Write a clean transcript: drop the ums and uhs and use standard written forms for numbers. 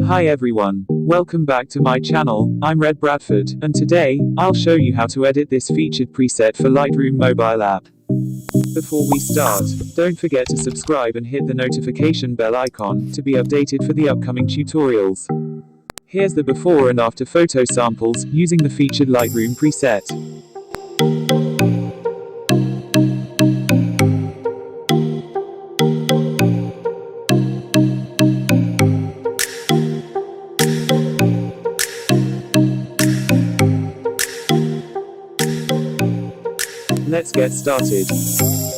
Hi everyone, welcome back to my channel. I'm ReddBradford, and today, I'll show you how to edit this featured preset for Lightroom mobile app. Before we start, don't forget to subscribe and hit the notification bell icon to be updated for the upcoming tutorials. Here's the before and after photo samples using the featured Lightroom preset. Let's get started.